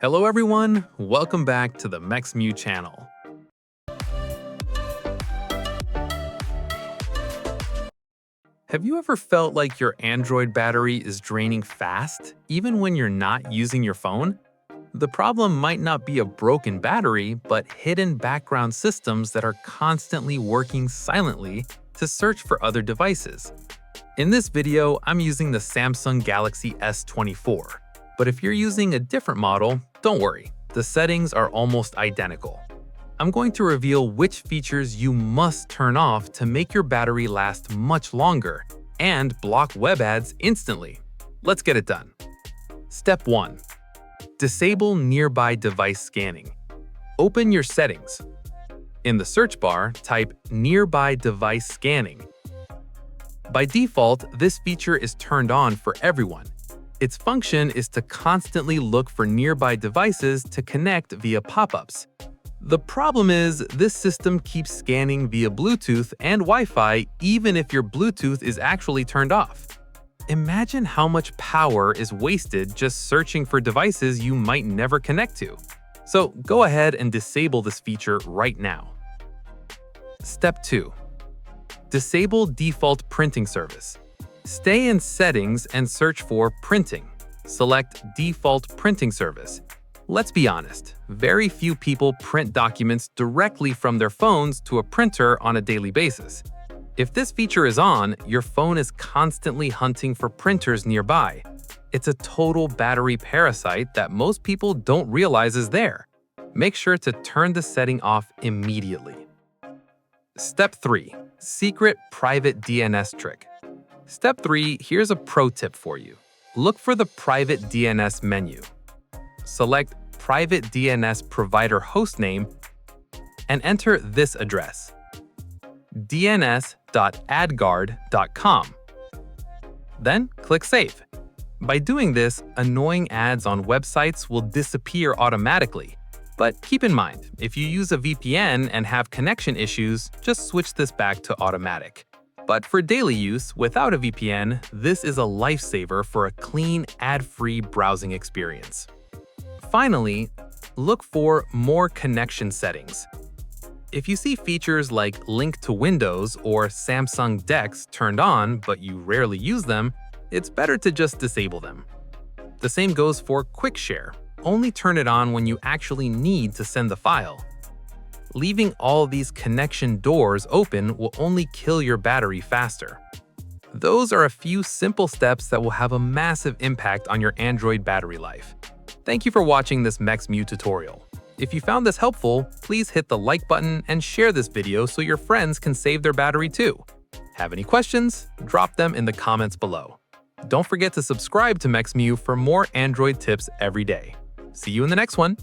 Hello everyone, welcome back to the Mexmew channel. Have you ever felt like your Android battery is draining fast, even when you're not using your phone? The problem might not be a broken battery, but hidden background systems that are constantly working silently to search for other devices. In this video, I'm using the Samsung Galaxy S24. But if you're using a different model, don't worry, the settings are almost identical. I'm going to reveal which features you must turn off to make your battery last much longer and block web ads instantly. Let's get it done. Step 1. Disable nearby device scanning. Open your settings. In the search bar, type nearby device scanning. By default, this feature is turned on for everyone. Its function is to constantly look for nearby devices to connect via pop-ups. The problem is, this system keeps scanning via Bluetooth and Wi-Fi even if your Bluetooth is actually turned off. Imagine how much power is wasted just searching for devices you might never connect to. So go ahead and disable this feature right now. Step 2. Disable default printing service. Stay in Settings and search for Printing. Select Default Printing Service. Let's be honest, very few people print documents directly from their phones to a printer on a daily basis. If this feature is on, your phone is constantly hunting for printers nearby. It's a total battery parasite that most people don't realize is there. Make sure to turn the setting off immediately. Step 3. Secret Private DNS Trick. Step 3, here's a pro tip for you. Look for the Private DNS menu. Select Private DNS Provider Hostname and enter this address, dns.adguard.com. Then click Save. By doing this, annoying ads on websites will disappear automatically. But keep in mind, if you use a VPN and have connection issues, just switch this back to automatic. But for daily use, without a VPN, this is a lifesaver for a clean, ad-free browsing experience. Finally, look for More Connection Settings. If you see features like Link to Windows or Samsung DeX turned on but you rarely use them, it's better to just disable them. The same goes for Quick Share. Only turn it on when you actually need to send the file. Leaving all these connection doors open will only kill your battery faster. Those are a few simple steps that will have a massive impact on your Android battery life. Thank you for watching this Mexmew tutorial. If you found this helpful, please hit the like button and share this video so your friends can save their battery too. Have any questions? Drop them in the comments below. Don't forget to subscribe to Mexmew for more Android tips every day. See you in the next one.